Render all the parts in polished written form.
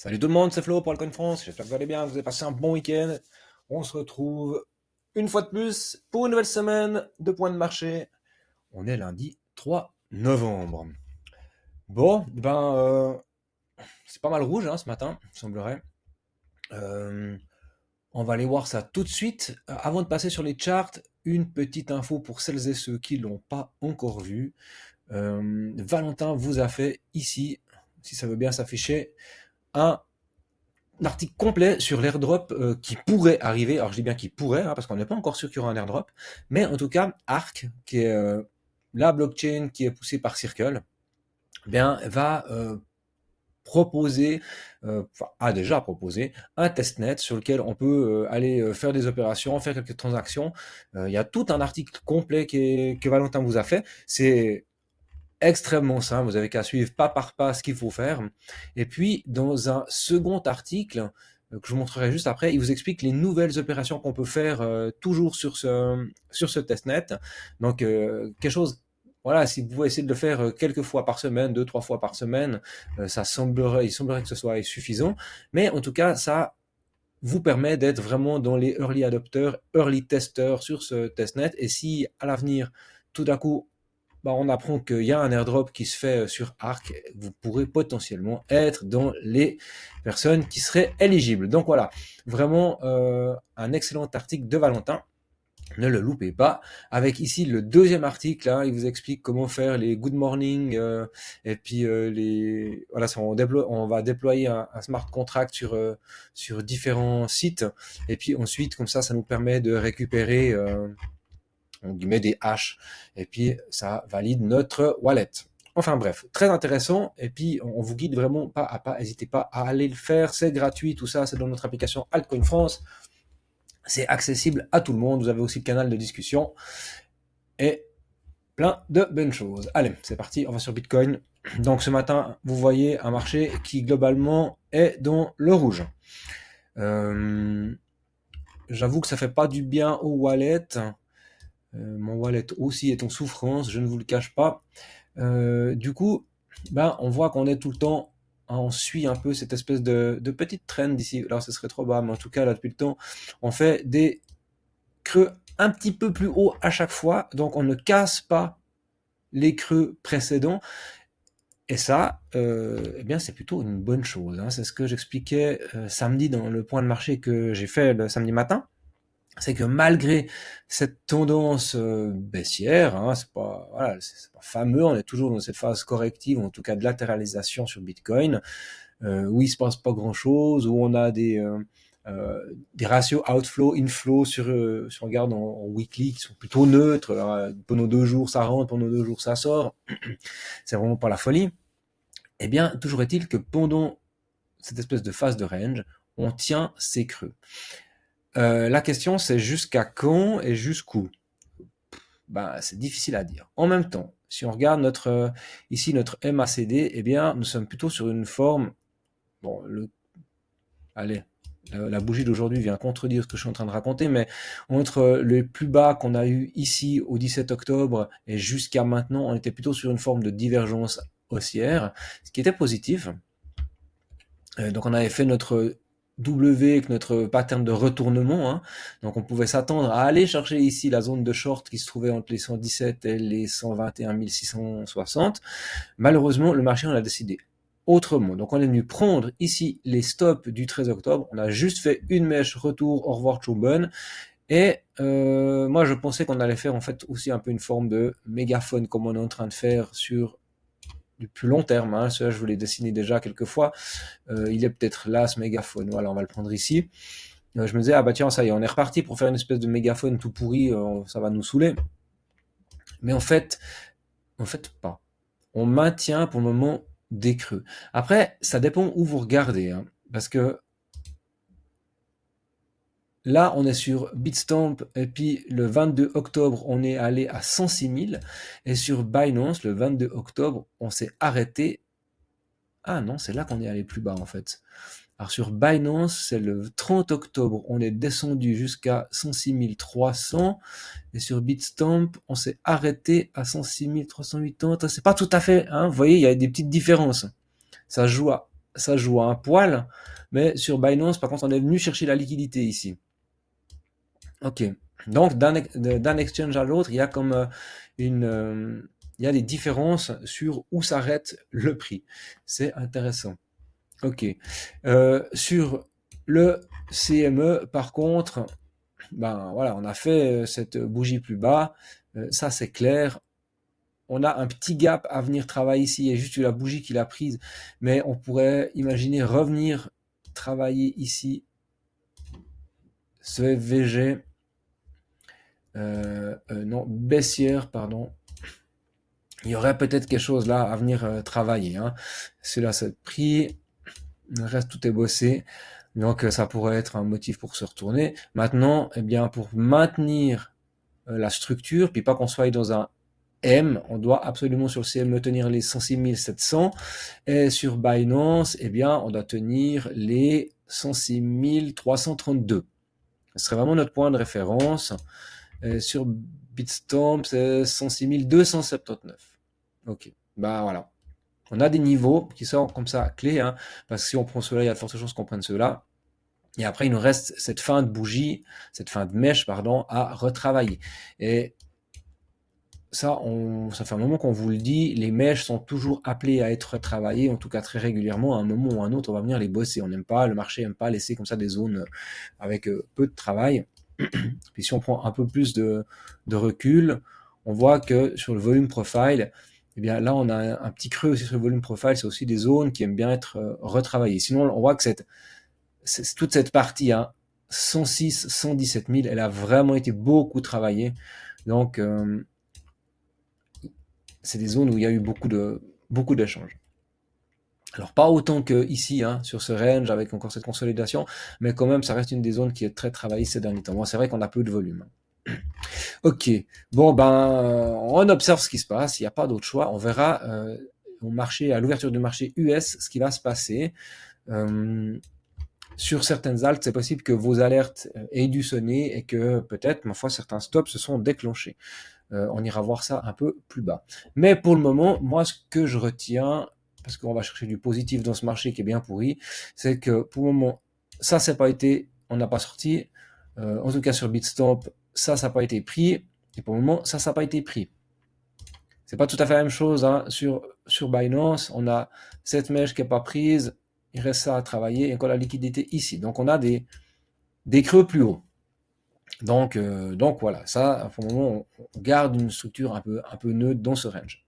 Salut tout le monde, c'est Flo pour Alcoin France. J'espère que vous allez bien, que vous avez passé un bon week-end. On se retrouve une fois de plus pour une nouvelle semaine de points de marché. On est lundi 3 novembre. Bon, c'est pas mal rouge ce matin, il semblerait. Euh, on va aller voir ça tout de suite. Avant de passer sur les charts, une petite info pour celles et ceux qui l'ont pas encore vu. Valentin vous a fait ici, si ça veut bien s'afficher, un article complet sur l'airdrop qui pourrait arriver. Alors je dis bien qui pourrait, parce qu'on n'est pas encore sûr qu'il y aura un airdrop. Mais en tout cas, Arc, qui est la blockchain qui est poussée par Circle, bien, va proposer, a déjà proposé un testnet sur lequel on peut aller faire des opérations, faire quelques transactions. Il y a tout un article complet que Valentin vous a fait. C'est extrêmement simple, vous avez qu'à suivre pas par pas ce qu'il faut faire. Et puis, dans un second article, que je vous montrerai juste après, il vous explique les nouvelles opérations qu'on peut faire toujours sur ce testnet. Donc, quelque chose, voilà, si vous pouvez essayer de le faire quelques fois par semaine, 2, 3 fois par semaine, il semblerait que ce soit suffisant. Mais en tout cas, ça vous permet d'être vraiment dans les early adopters, early testers sur ce testnet. Et si à l'avenir, tout d'un coup, on apprend qu'il y a un airdrop qui se fait sur Arc, vous pourrez potentiellement être dans les personnes qui seraient éligibles. Donc voilà, vraiment un excellent article de Valentin. Ne le loupez pas. Avec ici le deuxième article, il vous explique comment faire les good morning et puis voilà, on va déployer un smart contract sur différents sites et puis ensuite comme ça nous permet de récupérer on met des haches, et puis ça valide notre wallet. Enfin bref, très intéressant, et puis on vous guide vraiment pas à pas, n'hésitez pas à aller le faire, c'est gratuit, tout ça, c'est dans notre application Altcoin France, c'est accessible à tout le monde, vous avez aussi le canal de discussion, et plein de bonnes choses. Allez, c'est parti, on va sur Bitcoin. Donc ce matin, vous voyez un marché qui globalement est dans le rouge. J'avoue que ça fait pas du bien au wallet. Mon wallet aussi est en souffrance, je ne vous le cache pas. Du coup, on voit qu'on est tout le temps, on suit un peu cette espèce de petite traîne d'ici. Alors, ce serait trop bas, mais en tout cas, là, depuis le temps, on fait des creux un petit peu plus haut à chaque fois, donc on ne casse pas les creux précédents. Et ça, eh bien, c'est plutôt une bonne chose. C'est ce que j'expliquais samedi dans le point de marché que j'ai fait le samedi matin. C'est que malgré cette tendance baissière, c'est pas, voilà, c'est pas fameux, on est toujours dans cette phase corrective, en tout cas de latéralisation sur Bitcoin, où il se passe pas grand chose, où on a des ratios outflow, inflow si on regarde en weekly qui sont plutôt neutres. Alors, pendant 2 jours ça rentre, pendant 2 jours ça sort, c'est vraiment pas la folie. Eh bien, toujours est-il que pendant cette espèce de phase de range, on tient ces creux. La question, c'est jusqu'à quand et jusqu'où? C'est difficile à dire. En même temps, si on regarde ici notre MACD, eh bien, nous sommes plutôt sur une forme. Bon, allez, la bougie d'aujourd'hui vient contredire ce que je suis en train de raconter, mais entre les plus bas qu'on a eu ici au 17 octobre et jusqu'à maintenant, on était plutôt sur une forme de divergence haussière, ce qui était positif. Donc on avait fait notre W avec notre pattern de retournement, donc on pouvait s'attendre à aller chercher ici la zone de short qui se trouvait entre les 117 et les 121 660. Malheureusement, le marché en a décidé autrement. Donc on est venu prendre ici les stops du 13 octobre, on a juste fait une mèche retour, au revoir Chouben, et moi je pensais qu'on allait faire en fait aussi un peu une forme de mégaphone comme on est en train de faire sur du plus long terme, cela je vous l'ai dessiné déjà quelques fois. Il est peut-être là ce mégaphone, voilà, on va le prendre ici. Je me disais, ah bah tiens, ça y est, on est reparti pour faire une espèce de mégaphone tout pourri, ça va nous saouler. Mais en fait pas. On maintient pour le moment des creux. Après, ça dépend où vous regardez, parce que là, on est sur Bitstamp, et puis le 22 octobre, on est allé à 106 000, et sur Binance, le 22 octobre, on s'est arrêté. Ah non, c'est là qu'on est allé plus bas en fait. Alors sur Binance, c'est le 30 octobre, on est descendu jusqu'à 106 300, et sur Bitstamp, on s'est arrêté à 106 380. C'est pas tout à fait, vous voyez, il y a des petites différences. Ça se joue à ça joue à un poil, mais sur Binance, par contre, on est venu chercher la liquidité ici. Ok. Donc, d'un exchange à l'autre, il y a comme il y a des différences sur où s'arrête le prix. C'est intéressant. Ok. Sur le CME, par contre, ben voilà, on a fait cette bougie plus bas. Ça, c'est clair. On a un petit gap à venir travailler ici. Il y a juste eu la bougie qu'il a prise. Mais on pourrait imaginer revenir travailler ici ce FVG. Non, baissière, pardon. Il y aurait peut-être quelque chose là à venir travailler. Hein. Celui-là, c'est pris. Le reste, tout est bossé. Donc, ça pourrait être un motif pour se retourner. Maintenant, eh bien, pour maintenir la structure, puis pas qu'on soit dans un M, on doit absolument sur le CME tenir les 106 700. Et sur Binance, eh bien, on doit tenir les 106 332. Ce serait vraiment notre point de référence. Sur Bitstamp, c'est 106 279. Ok, bah voilà. On a des niveaux qui sortent comme ça, clés, hein, parce que si on prend ceux-là, il y a de fortes chances qu'on prenne ceux-là. Et après, il nous reste cette fin de bougie, cette fin de mèche, pardon, à retravailler. Et ça, ça fait un moment qu'on vous le dit, les mèches sont toujours appelées à être travaillées, en tout cas très régulièrement. À un moment ou à un autre, on va venir les bosser. On n'aime pas, le marché n'aime pas laisser comme ça des zones avec peu de travail. Puis si on prend un peu plus de recul, on voit que sur le volume profile, eh bien là on a un petit creux aussi sur le volume profile, c'est aussi des zones qui aiment bien être retravaillées. Sinon on voit que toute cette partie, hein, 106, 117 000, elle a vraiment été beaucoup travaillée. Donc c'est des zones où il y a eu beaucoup d'échanges. Alors pas autant que ici, hein, sur ce range avec encore cette consolidation, mais quand même ça reste une des zones qui est très travaillée ces derniers temps. Bon, c'est vrai qu'on a peu de volume. Ok, bon ben on observe ce qui se passe, il n'y a pas d'autre choix, on verra au marché, à l'ouverture du marché US ce qui va se passer. Sur certaines altes, c'est possible que vos alertes aient dû sonner et que peut-être, ma foi, certains stops se sont déclenchés. On ira voir ça un peu plus bas. Mais pour le moment, moi, ce que je retiens, parce qu'on va chercher du positif dans ce marché qui est bien pourri, c'est que pour le moment, ça, c'est pas été, on n'a pas sorti. En tout cas, sur Bitstamp, ça n'a pas été pris. Et pour le moment, ça n'a pas été pris. C'est pas tout à fait la même chose. Hein. Sur Binance, on a cette mèche qui n'est pas prise. Il reste ça à travailler et encore la liquidité ici. Donc, on a des creux plus hauts. Donc voilà, ça, pour le moment, on garde une structure un peu neutre dans ce range.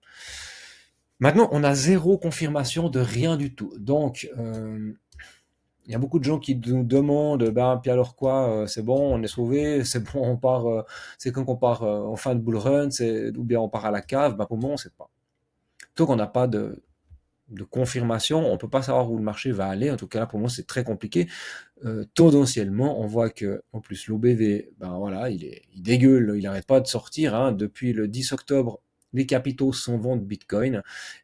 Maintenant, on a zéro confirmation de rien du tout. Donc, il y a beaucoup de gens qui nous demandent, ben, puis alors quoi, c'est bon, on est sauvé, c'est bon, on part, c'est quand on part en fin de bull run, ou bien on part à la cave, ben, pour le moment, on ne sait pas. Tant qu'on n'a pas de confirmation, on ne peut pas savoir où le marché va aller. En tout cas, pour moi, c'est très compliqué. Tendanciellement, on voit que, en plus, l'OBV, ben voilà, il dégueule, il n'arrête pas de sortir. Hein. Depuis le 10 octobre, les capitaux sont vendus Bitcoin.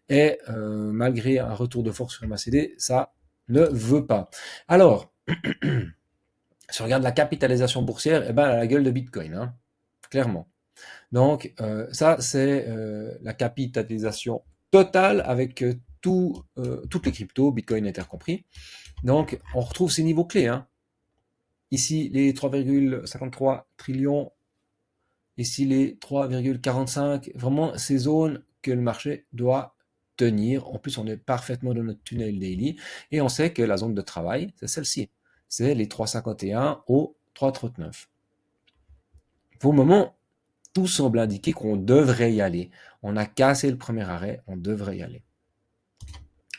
Et malgré un retour de force sur MACD, ça ne veut pas. Alors, si on regarde la capitalisation boursière, eh ben, elle a la gueule de Bitcoin, hein, clairement. Donc, ça, c'est la capitalisation totale avec toutes les cryptos, Bitcoin Ether compris. Donc, on retrouve ces niveaux clés. Hein. Ici, les 3,53 trillions. Ici, les 3,45. Vraiment, ces zones que le marché doit tenir. En plus, on est parfaitement dans notre tunnel daily. Et on sait que la zone de travail, c'est celle-ci. C'est les 3,51 au 3,39. Pour le moment, tout semble indiquer qu'on devrait y aller. On a cassé le premier arrêt, on devrait y aller.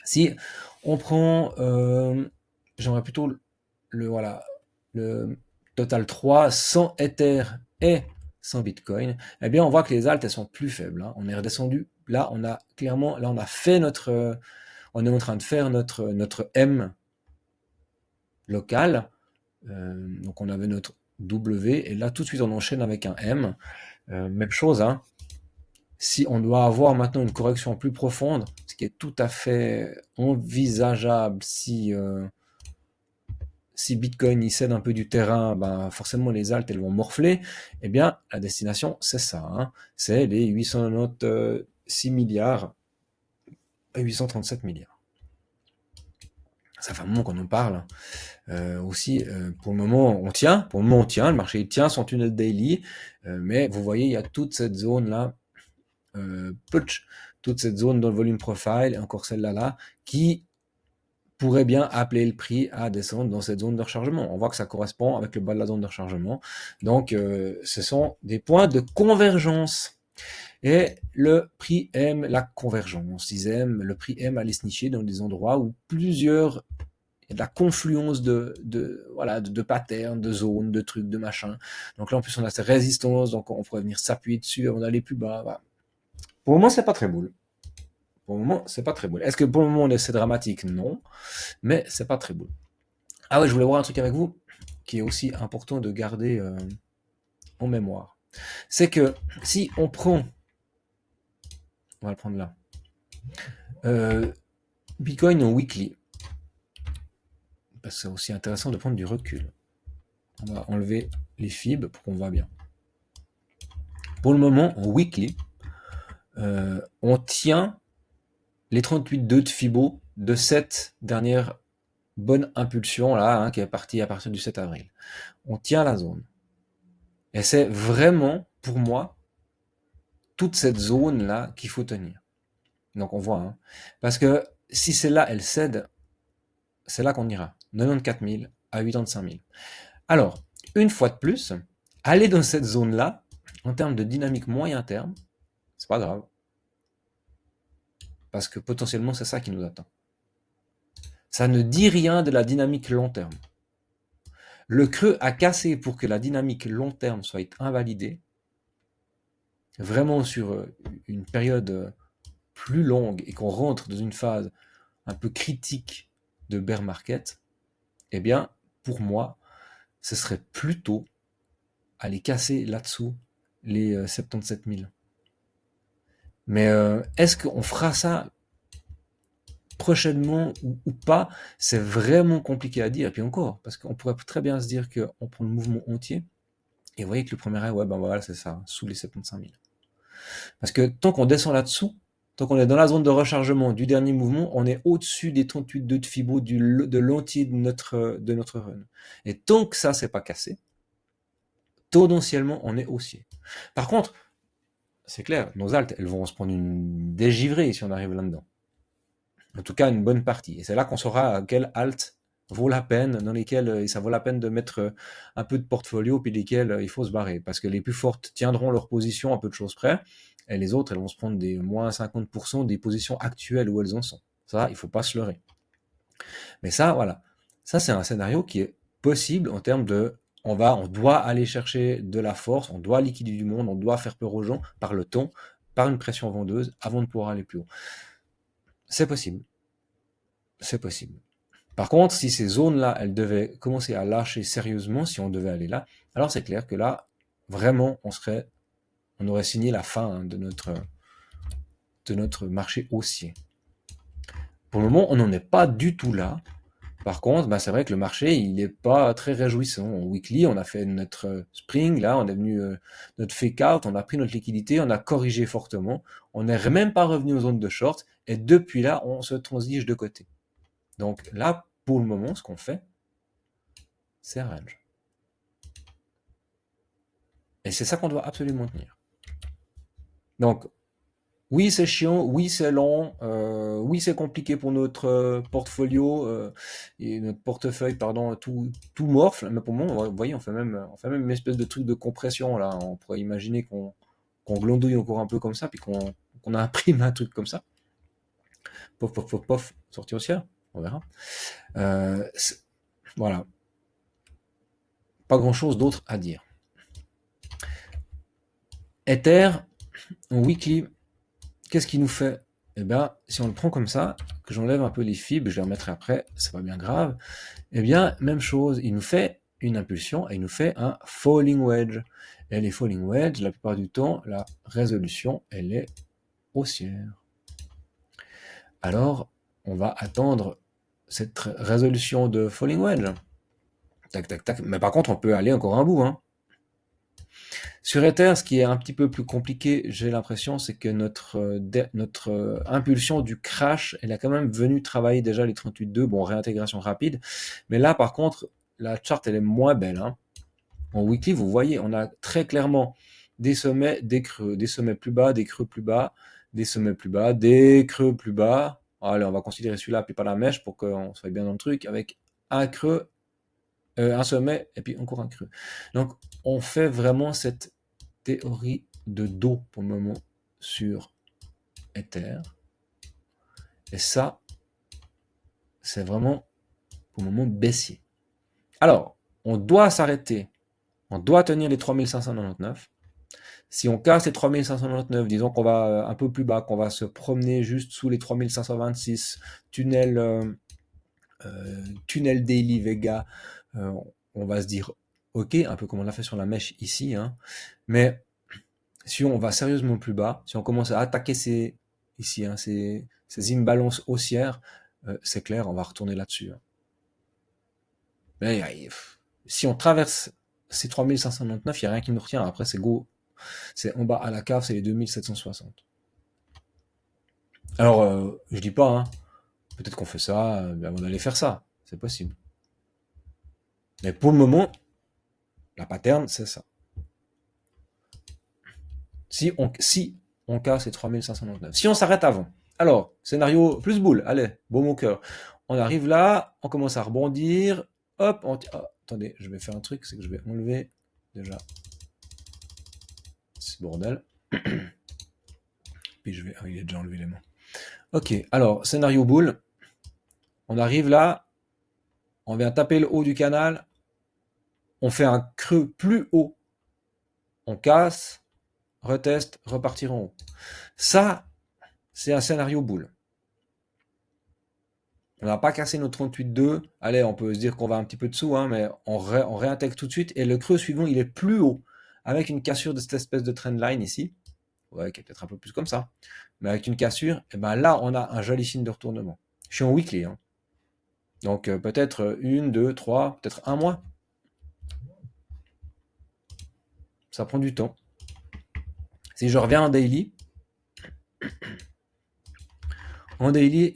Si on prend, j'aimerais plutôt le total 3 sans Ether et sans Bitcoin, eh bien on voit que les altes elles sont plus faibles. Hein. On est redescendu. Là, on a clairement, là on a fait on est en train de faire notre M local. Donc on avait notre W et là tout de suite on enchaîne avec un M. Même chose, hein. Si on doit avoir maintenant une correction plus profonde, ce qui est tout à fait envisageable si Bitcoin il cède un peu du terrain, ben forcément les altes elles vont morfler, eh bien la destination c'est ça, hein. C'est les 896 milliards et 837 milliards. Ça fait un moment qu'on en parle. Aussi, pour le moment, on tient. Pour le moment, on tient. Le marché tient son tunnel daily. Mais vous voyez, il y a toute cette zone-là, putsch, toute cette zone dans le volume profile, et encore celle-là, là, qui pourrait bien appeler le prix à descendre dans cette zone de rechargement. On voit que ça correspond avec le bas de la zone de rechargement. Donc, ce sont des points de convergence. Et le prix aime la convergence. Le prix aime aller se nicher dans des endroits où plusieurs, il y a de la confluence de patterns, de zones, de trucs, de machins. Donc là, en plus, on a cette résistance, donc on pourrait venir s'appuyer dessus avant d'aller plus bas. Voilà. Pour le moment, c'est pas très boule. Pour le moment, c'est pas très boule. Est-ce que pour le moment, c'est dramatique? Non. Mais c'est pas très boule. Ah ouais, je voulais voir un truc avec vous qui est aussi important de garder en mémoire. C'est que si on prend, on va le prendre là, Bitcoin en weekly, parce que c'est aussi intéressant de prendre du recul. On va enlever les fibs pour qu'on voit bien. Pour le moment, en weekly, on tient les 38,2 de Fibo de cette dernière bonne impulsion là, hein, qui est partie à partir du 7 avril. On tient la zone. Et c'est vraiment, pour moi, toute cette zone-là qu'il faut tenir. Donc on voit, hein. Parce que si celle-là, elle cède, c'est là qu'on ira. 94 000 à 85 000. Alors, une fois de plus, aller dans cette zone-là, en termes de dynamique moyen terme, c'est pas grave. Parce que potentiellement, c'est ça qui nous attend. Ça ne dit rien de la dynamique long terme. Le creux a cassé pour que la dynamique long terme soit invalidée, vraiment sur une période plus longue et qu'on rentre dans une phase un peu critique de bear market, eh bien, pour moi, ce serait plutôt aller casser là-dessous les 77 000. Mais est-ce qu'on fera ça prochainement ou pas? C'est vraiment compliqué à dire. Et puis encore, parce qu'on pourrait très bien se dire qu'on prend le mouvement entier, et vous voyez que le premier œil, ouais, ben voilà, c'est ça, sous les 75 000. Parce que tant qu'on descend là-dessous, tant qu'on est dans la zone de rechargement du dernier mouvement, on est au-dessus des 38,2 de Fibo de l'entier de notre run. Et tant que ça, c'est pas cassé, tendanciellement, on est haussier. Par contre, c'est clair, nos altes, elles vont se prendre une dégivrée si on arrive là-dedans. En tout cas, une bonne partie. Et c'est là qu'on saura quelle alt vaut la peine, dans lesquelles ça vaut la peine de mettre un peu de portfolio, puis lesquelles il faut se barrer. Parce que les plus fortes tiendront leur position à peu de choses près, et les autres, elles vont se prendre des moins 50% des positions actuelles où elles en sont. Ça, il faut pas se leurrer. Mais ça, voilà. Ça, c'est un scénario qui est possible en termes de on doit aller chercher de la force, on doit liquider du monde, on doit faire peur aux gens par le temps, par une pression vendeuse, avant de pouvoir aller plus haut. C'est possible. C'est possible. Par contre, si ces zones-là, elles devaient commencer à lâcher sérieusement, si on devait aller là, alors c'est clair que là, vraiment, on aurait signé la fin, hein, de notre marché haussier. Pour le moment, on n'en est pas du tout là. Par contre, bah, c'est vrai que le marché, il n'est pas très réjouissant. En weekly, on a fait notre spring, là, on est venu notre fake out, on a pris notre liquidité, on a corrigé fortement, on n'est même pas revenu aux zones de short, et depuis là, on se transige de côté. Donc là, pour le moment, ce qu'on fait, c'est un range. Et c'est ça qu'on doit absolument tenir. Donc, oui, c'est chiant, oui, c'est lent, oui, c'est compliqué pour notre portfolio et notre portefeuille, pardon, tout morfle. Mais pour moi, vous voyez, on fait même une espèce de truc de compression là. On pourrait imaginer qu'on glandouille encore un peu comme ça, puis qu'on imprime un truc comme ça. Pof, pof, pof, pof, sortie haussière, on verra. Voilà. Pas grand chose d'autre à dire. Ether, en weekly, qu'est-ce qu'il nous fait? Eh bien, si on le prend comme ça, que j'enlève un peu les fibres, je les remettrai après, c'est pas bien grave. Eh bien, même chose, il nous fait une impulsion et il nous fait un falling wedge. Et les falling wedge, la plupart du temps, la résolution, elle est haussière. Alors, on va attendre cette résolution de falling wedge. Tac, tac, tac. Mais par contre, on peut aller encore un bout, hein. Sur Ether, ce qui est un petit peu plus compliqué, j'ai l'impression, c'est que notre impulsion du crash, elle a quand même venu travailler déjà les 38.2, bon, réintégration rapide. Mais là, par contre, la chart, elle est moins belle, hein. En weekly, vous voyez, on a très clairement des sommets, des creux, des sommets plus bas, des creux plus bas, des sommets plus bas, des creux plus bas. Allez, on va considérer celui-là, puis pas la mèche, pour qu'on soit bien dans le truc, avec un creux, un sommet, et puis encore un creux. Donc, on fait vraiment cette théorie de dos pour le moment sur Ether. Et ça, c'est vraiment pour le moment baissier. Alors, on doit s'arrêter, on doit tenir les 3599. Si on casse les 3599, disons qu'on va un peu plus bas, qu'on va se promener juste sous les 3526, tunnel Daily Vega, on va se dire ok, un peu comme on l'a fait sur la mèche ici, hein, mais si on va sérieusement plus bas, si on commence à attaquer ces imbalances haussières, c'est clair, on va retourner là-dessus, hein. Mais si on traverse ces 3599, il n'y a rien qui nous retient. Après, c'est go. C'est en bas à la cave, c'est les 2760. Alors, je dis pas, hein, peut-être qu'on fait ça, avant d'aller faire ça. C'est possible. Mais pour le moment, la pattern, c'est ça. Si on casse les 3599. Si on s'arrête avant. Alors, scénario plus boule. Allez, beau mon cœur. On arrive là, on commence à rebondir. Hop, attendez, je vais faire un truc, c'est que je vais enlever déjà ce bordel. Puis je vais... Ah, il est déjà enlevé les mains. Ok, alors, scénario boule. On arrive là, on vient taper le haut du canal, on fait un creux plus haut, on casse, reteste, repartir en haut. Ça, c'est un scénario boule. On n'a pas cassé notre 38.2. Allez, on peut se dire qu'on va un petit peu dessous, hein, mais on réintègre tout de suite. Et le creux suivant, il est plus haut, avec une cassure de cette espèce de trendline ici. Ouais, qui est peut-être un peu plus comme ça. Mais avec une cassure, et ben là, on a un joli signe de retournement. Je suis en weekly, hein. Donc peut-être 1, 2, 3, peut-être un mois. Ça prend du temps. Si je reviens en daily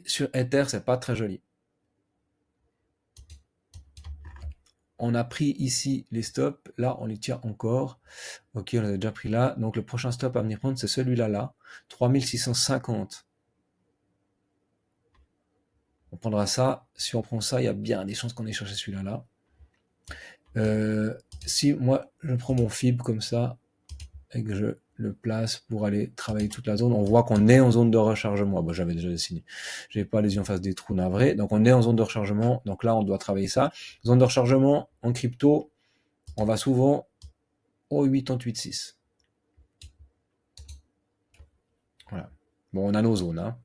sur Ether, c'est pas très joli. On a pris ici les stops, là on les tient encore. Ok, on a déjà pris là. Donc le prochain stop à venir prendre, c'est celui-là, là. 3650. On prendra ça. Si on prend ça, il y a bien des chances qu'on ait cherché celui-là, là. Si moi, je prends mon fib comme ça, et que je le place pour aller travailler toute la zone, on voit qu'on est en zone de rechargement. Bon, j'avais déjà dessiné. J'avais pas les yeux en face des trous navrés. Donc on est en zone de rechargement. Donc là, on doit travailler ça. Zone de rechargement en crypto, on va souvent au 88.6. Voilà. Bon, on a nos zones, hein.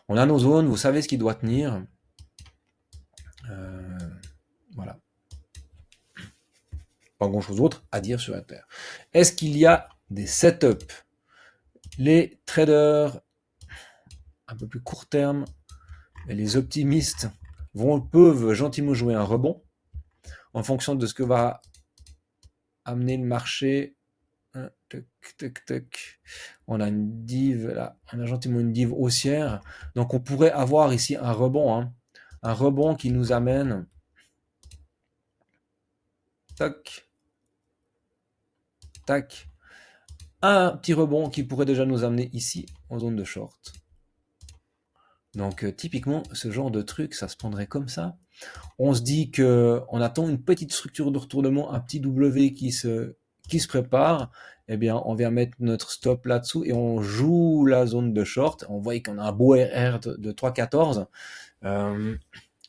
On a nos zones, vous savez ce qui doit tenir. Voilà. Pas grand chose d'autre à dire sur la Terre. Est-ce qu'il y a des setups? Les traders un peu plus court terme et les optimistes peuvent gentiment jouer un rebond en fonction de ce que va amener le marché. On a une div là, on a gentiment une div haussière. Donc on pourrait avoir ici un rebond, hein. Un rebond qui nous amène tac, tac, un petit rebond qui pourrait déjà nous amener ici en zone de short. Donc typiquement ce genre de truc, ça se prendrait comme ça. On se dit que on attend une petite structure de retournement, un petit W qui se prépare. Eh bien, on vient mettre notre stop là-dessous et on joue la zone de short. On voit qu'on a un beau RR de 3,14.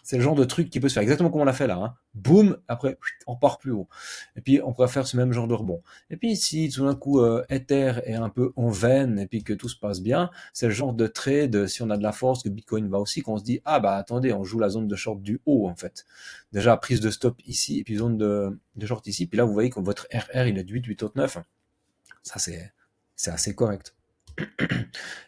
C'est le genre de truc qui peut se faire exactement comme on l'a fait là, hein. Boum, après on part plus haut. Et puis on pourrait faire ce même genre de rebond. Et puis si tout d'un coup Ether est un peu en veine et puis que tout se passe bien, c'est le genre de trade, si on a de la force, que Bitcoin va aussi, qu'on se dit ah bah attendez, on joue la zone de short du haut en fait. Déjà prise de stop ici et puis zone de short ici. Puis là vous voyez que votre RR il est de 8,89. Ça c'est assez correct.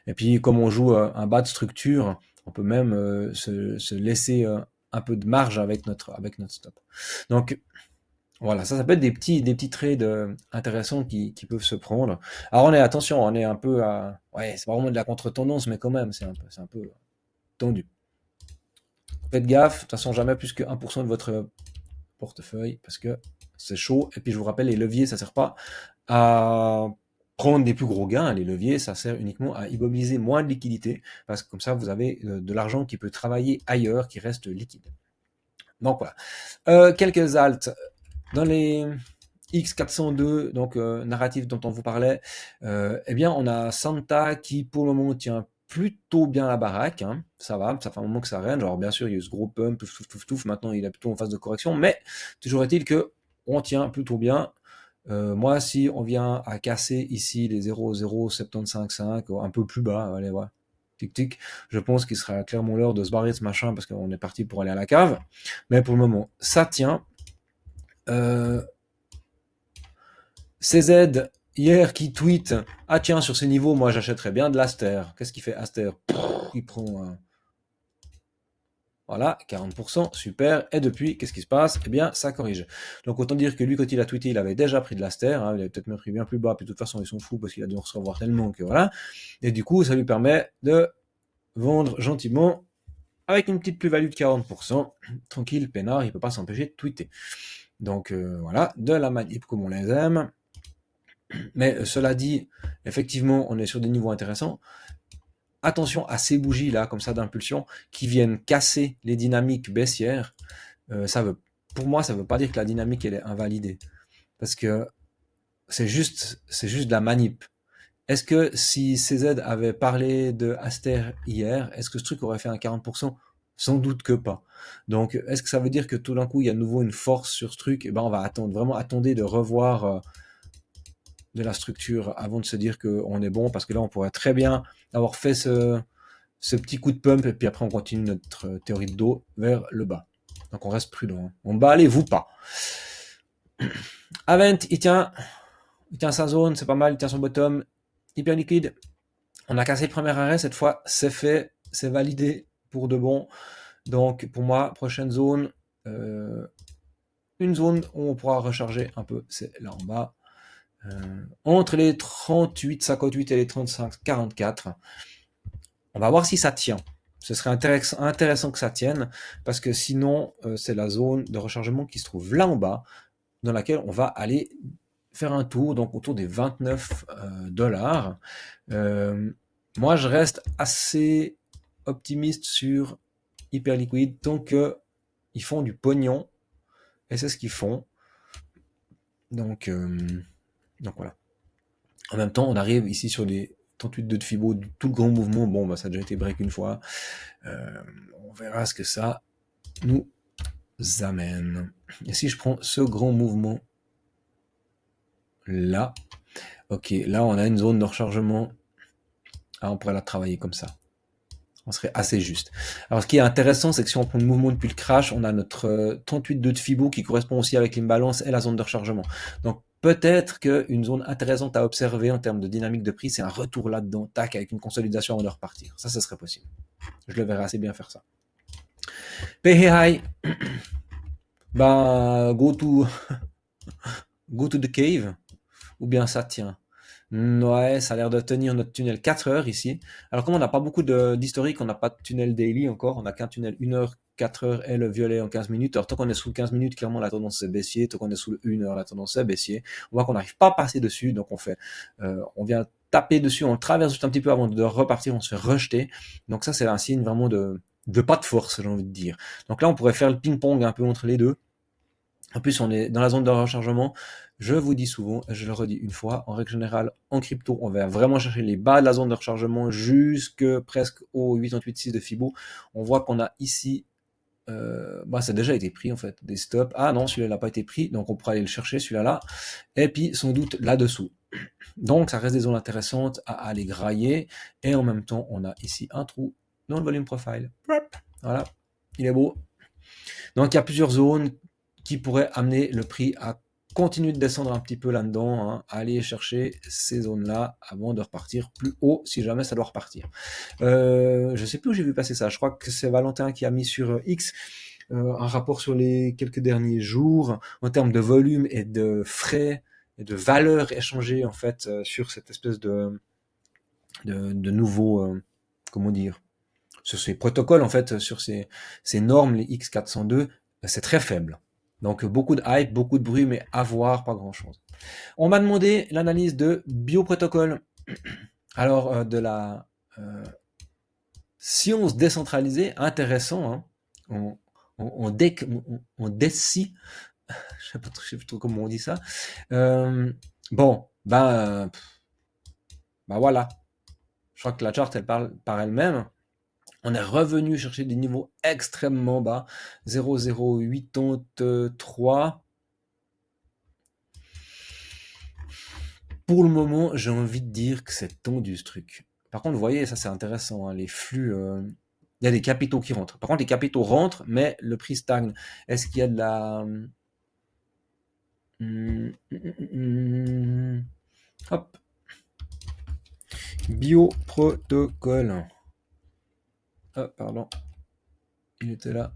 Et puis comme on joue un bas de structure, on peut même se laisser un peu de marge avec notre stop. Donc Voilà, ça peut être des petits trades intéressants qui peuvent se prendre. Alors attention, on est un peu à, ouais, c'est pas vraiment de la contre-tendance, mais quand même, c'est un peu tendu. Faites gaffe, de toute façon, jamais plus que 1% de votre portefeuille, parce que c'est chaud. Et puis je vous rappelle, les leviers, ça sert pas à prendre des plus gros gains. Les leviers, ça sert uniquement à immobiliser moins de liquidité, parce que comme ça, vous avez de l'argent qui peut travailler ailleurs, qui reste liquide. Donc voilà. Quelques alts. Dans les X402, donc narratif dont on vous parlait, eh bien on a Santa qui pour le moment tient plutôt bien la baraque, hein. Ça va, ça fait un moment que ça règne. Alors bien sûr il y a eu ce gros pump, touf, maintenant il est plutôt en phase de correction, mais toujours est-il que on tient plutôt bien. Moi si on vient à casser ici les 0,0755, un peu plus bas, allez voir, tic tic, je pense qu'il sera clairement l'heure de se barrer de ce machin parce qu'on est parti pour aller à la cave. Mais pour le moment ça tient. CZ, hier, qui tweet « Ah tiens, sur ces niveaux, moi j'achèterais bien de l'Aster ». Qu'est-ce qu'il fait Aster? Il prend un... Voilà, 40%, super. Et depuis, qu'est-ce qui se passe? Eh bien, ça corrige. Donc autant dire que lui, quand il a tweeté, il avait déjà pris de l'Aster, hein, il avait peut-être même pris bien plus bas, puis de toute façon, ils sont fous parce qu'il a dû en recevoir tellement que voilà. Et du coup, ça lui permet de vendre gentiment avec une petite plus-value de 40%. Tranquille, peinard, il peut pas s'empêcher de tweeter. Donc voilà, de la manip comme on les aime. Mais cela dit, effectivement, on est sur des niveaux intéressants. Attention à ces bougies-là, comme ça, d'impulsion, qui viennent casser les dynamiques baissières. Pour moi, ça ne veut pas dire que la dynamique, elle est invalidée. Parce que c'est juste de la manip. Est-ce que si CZ avait parlé de Aster hier, est-ce que ce truc aurait fait un 40%? Sans doute que pas. Donc, est-ce que ça veut dire que tout d'un coup, il y a de nouveau une force sur ce truc? Eh ben, on va attendre de revoir de la structure avant de se dire qu'on est bon, parce que là, on pourrait très bien avoir fait ce petit coup de pump, et puis après, on continue notre théorie de dos vers le bas. Donc, on reste prudent. On bat allez vous pas. Avent, il tient sa zone, c'est pas mal, il tient son bottom, hyper liquide. On a cassé le premier arrêt, cette fois, c'est fait, c'est validé pour de bon. Donc, pour moi, prochaine zone, une zone où on pourra recharger un peu, c'est là en bas. Entre les 38,58 et les 35,44. On va voir si ça tient. Ce serait intéressant que ça tienne, parce que sinon, c'est la zone de rechargement qui se trouve là en bas, dans laquelle on va aller faire un tour, donc autour des 29 dollars. Moi, je reste assez optimiste sur Hyperliquid tant qu'ils font du pognon, et c'est ce qu'ils font. Donc voilà. En même temps, on arrive ici sur les 38,2 de Fibo, tout le grand mouvement. Bon, bah, ça a déjà été break une fois. On verra ce que ça nous amène. Et si je prends ce grand mouvement là, ok, là on a une zone de rechargement. Ah, on pourrait la travailler comme ça. On serait assez juste. Alors, ce qui est intéressant, c'est que si on prend le mouvement depuis le crash, on a notre 38,2 de Fibo qui correspond aussi avec l'imbalance et la zone de rechargement. Donc, peut-être qu'une zone intéressante à observer en termes de dynamique de prix, c'est un retour là-dedans, tac, avec une consolidation avant de repartir. Ça, ce serait possible. Je le verrais assez bien faire ça. PE High, bah, go to the cave, ou bien ça tient. Ouais, ça a l'air de tenir notre tunnel 4 heures ici. Alors comme on n'a pas beaucoup d'historique, on n'a pas de tunnel daily encore, on n'a qu'un tunnel 1 heure, 4 heures et le violet en 15 minutes. Alors tant qu'on est sous le 15 minutes, clairement la tendance est baissier. Tant qu'on est sous le 1 heure, la tendance est baissier. On voit qu'on n'arrive pas à passer dessus, donc on vient taper dessus, on traverse juste un petit peu avant de repartir, on se fait rejeter. Donc ça c'est un signe vraiment de pas de force, j'ai envie de dire. Donc là on pourrait faire le ping-pong un peu entre les deux. En plus, on est dans la zone de rechargement. Je vous dis souvent, je le redis une fois, en règle générale, en crypto, on va vraiment chercher les bas de la zone de rechargement jusque presque au 88,6 de Fibo. On voit qu'on a ici, ça a déjà été pris en fait, des stops. Ah non, celui-là n'a pas été pris, donc on pourra aller le chercher, celui-là. Et puis, sans doute, là-dessous. Donc, ça reste des zones intéressantes à aller grailler. Et en même temps, on a ici un trou dans le volume profile. Voilà, il est beau. Donc, il y a plusieurs zones qui pourrait amener le prix à continuer de descendre un petit peu là-dedans, hein, aller chercher ces zones-là avant de repartir plus haut si jamais ça doit repartir. Je sais plus où j'ai vu passer ça, je crois que c'est Valentin qui a mis sur X. un rapport sur les quelques derniers jours en termes de volume et de frais et de valeur échangée en fait sur cette espèce de nouveau, comment dire, sur ces protocoles en fait, sur ces normes, les X402, c'est très faible. Donc beaucoup de hype, beaucoup de bruit, mais à voir, pas grand-chose. On m'a demandé l'analyse de bioprotocole. Alors de la science décentralisée, intéressant, hein. On décie, je sais pas trop comment on dit ça. Bon, ben voilà. Je crois que la charte, elle parle par elle-même. On est revenu chercher des niveaux extrêmement bas. 0,083. Pour le moment, j'ai envie de dire que c'est tendu ce truc. Par contre, vous voyez, ça c'est intéressant, hein, les flux. Il y a des capitaux qui rentrent. Par contre, les capitaux rentrent, mais le prix stagne. Est-ce qu'il y a de la. Hop. Bioprotocole. Oh, pardon. Il était là.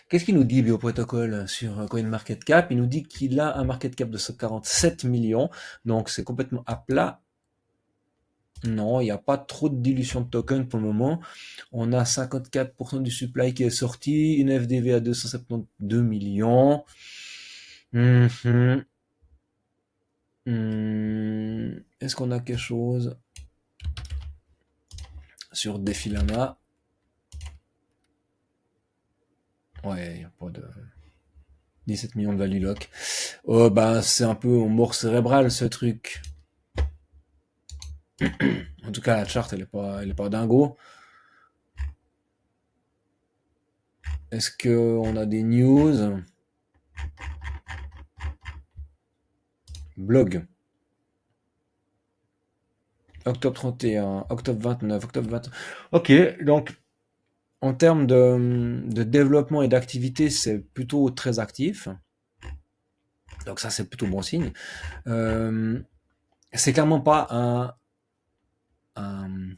Qu'est-ce qu'il nous dit Bioprotocole sur CoinMarketCap? Il nous dit qu'il a un market cap de 147 millions, donc c'est complètement à plat. Non, il n'y a pas trop de dilution de tokens pour le moment. On a 54% du supply qui est sorti, une FDV à 272 millions. Est-ce qu'on a quelque chose sur Defilama? Ouais, il n'y a pas de 17 millions de value lock. Oh, bah, c'est un peu en mort cérébrale ce truc. En tout cas, la charte, elle est pas dingo. Est-ce qu'on a des news? Blog. Octobre 31, octobre 29, octobre 20. Ok, donc en termes de développement et d'activité, c'est plutôt très actif. Donc ça, c'est plutôt bon signe. C'est clairement pas un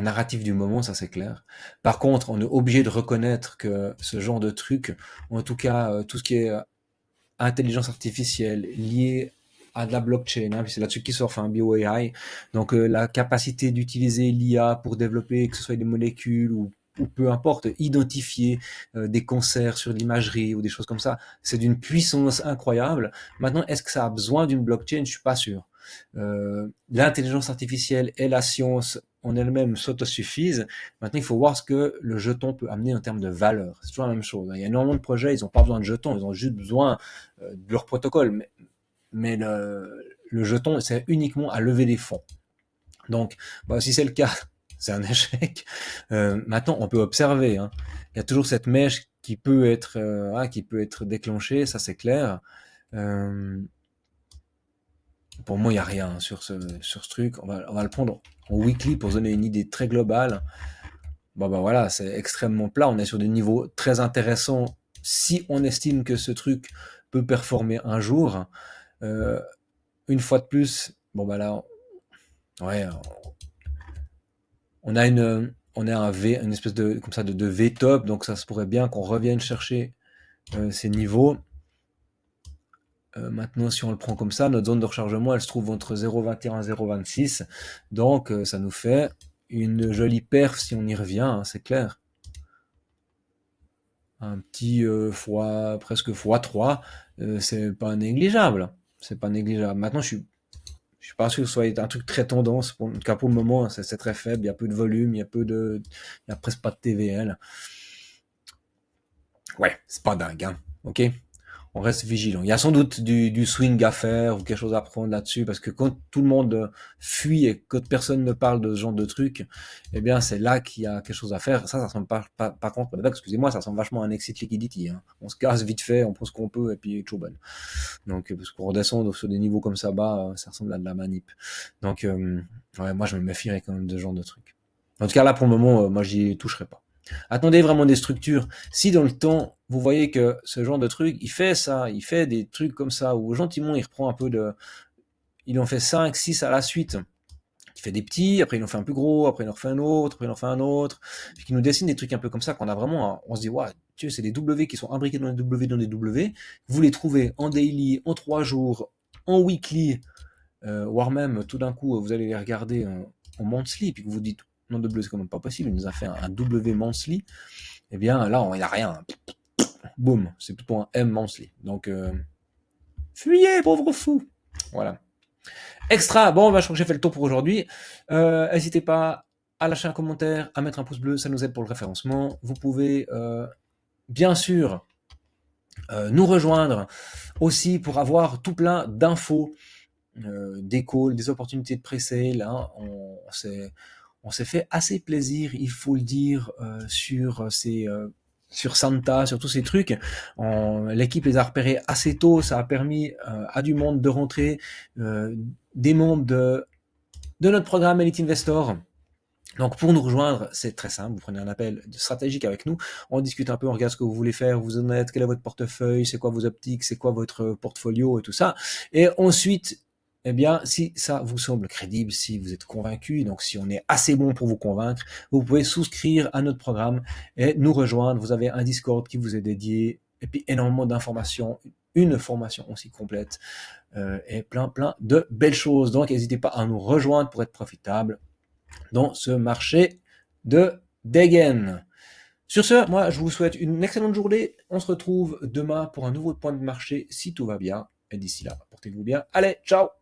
narratif du moment, ça c'est clair. Par contre, on est obligé de reconnaître que ce genre de truc, en tout cas tout ce qui est intelligence artificielle liée à de la blockchain, hein, puis c'est là-dessus qui sort, enfin BioAI, donc la capacité d'utiliser l'IA pour développer que ce soit des molécules ou peu importe, identifier des concerts sur l'imagerie ou des choses comme ça, c'est d'une puissance incroyable. Maintenant, est-ce que ça a besoin d'une blockchain? Je suis pas sûr. L'intelligence artificielle et la science en elle-même s'autosuffisent. Maintenant, il faut voir ce que le jeton peut amener en termes de valeur. C'est toujours la même chose. Il y a énormément de projets, ils n'ont pas besoin de jetons, ils ont juste besoin de leur protocole. Mais le jeton sert uniquement à lever des fonds. Donc, si c'est le cas, c'est un échec. Maintenant, on peut observer. Hein. Il y a toujours cette mèche qui peut être déclenchée, ça c'est clair. Pour moi, il n'y a rien sur ce truc. On va le prendre en weekly pour donner une idée très globale. Voilà, c'est extrêmement plat. On est sur des niveaux très intéressants si on estime que ce truc peut performer un jour. Une fois de plus, là, ouais, on a une espèce de comme ça de V top, donc ça se pourrait bien qu'on revienne chercher ces niveaux. Maintenant, si on le prend comme ça, notre zone de rechargement, elle se trouve entre 0,21 et 0,26. Donc, ça nous fait une jolie perf si on y revient, hein, c'est clair. Un petit presque x3, c'est pas négligeable. C'est pas négligeable. Maintenant, je suis pas sûr que ce soit un truc très tendance. En tout cas, pour le moment, c'est très faible. Il y a peu de volume, il y a presque pas de TVL. Ouais, c'est pas dingue, hein. Ok? On reste vigilant. Il y a sans doute du swing à faire ou quelque chose à prendre là-dessus, parce que quand tout le monde fuit et que personne ne parle de ce genre de truc, eh bien c'est là qu'il y a quelque chose à faire. Ça ressemble pas par contre, excusez-moi, ça ressemble vachement à un exit liquidity. Hein. On se casse vite fait, on prend ce qu'on peut et puis tout bonne. Donc parce qu'on redescend sur des niveaux comme ça bas, ça ressemble à de la manip. Donc ouais, moi je me méfierais quand même de ce genre de truc. En tout cas là pour le moment, moi j'y toucherai pas. Attendez vraiment des structures. Si dans le temps, vous voyez que ce genre de truc, il fait ça, il fait des trucs comme ça, où gentiment il reprend un peu de... Il en fait 5, 6 à la suite, qui fait des petits, après il en fait un plus gros, après il en refait un autre, après il en fait un autre, puis qui nous dessine des trucs un peu comme ça qu'on a vraiment, on se dit, ouais, tu sais, c'est des W qui sont imbriqués dans des W, vous les trouvez en daily, en 3 jours, en weekly, voire même tout d'un coup vous allez les regarder en monthly, puis que vous dites, non, W c'est quand même pas possible, il nous a fait un W monthly, eh bien là, il n'y a rien, boum, c'est plutôt un M monthly, donc fuyez, pauvre fou, voilà. Extra, bon, bah, je crois que j'ai fait le tour pour aujourd'hui. N'hésitez pas à lâcher un commentaire, à mettre un pouce bleu, ça nous aide pour le référencement. Vous pouvez bien sûr nous rejoindre aussi pour avoir tout plein d'infos, des calls, des opportunités de pré-sale. Hein. On s'est fait assez plaisir, il faut le dire, sur Santa, sur tous ces trucs. L'équipe les a repérés assez tôt, ça a permis à du monde de rentrer, des membres de notre programme Elite Investor. Donc pour nous rejoindre, c'est très simple, vous prenez un appel stratégique avec nous, on discute un peu, on regarde ce que vous voulez faire, vous en êtes, quel est votre portefeuille, c'est quoi vos optiques, c'est quoi votre portfolio et tout ça. Et ensuite, eh bien, si ça vous semble crédible, si vous êtes convaincu, donc si on est assez bon pour vous convaincre, vous pouvez souscrire à notre programme et nous rejoindre. Vous avez un Discord qui vous est dédié, et puis énormément d'informations, une formation aussi complète, et plein de belles choses. Donc n'hésitez pas à nous rejoindre pour être profitable dans ce marché de Degen. Sur ce, moi, je vous souhaite une excellente journée. On se retrouve demain pour un nouveau point de marché si tout va bien. Et d'ici là, portez-vous bien. Allez, ciao!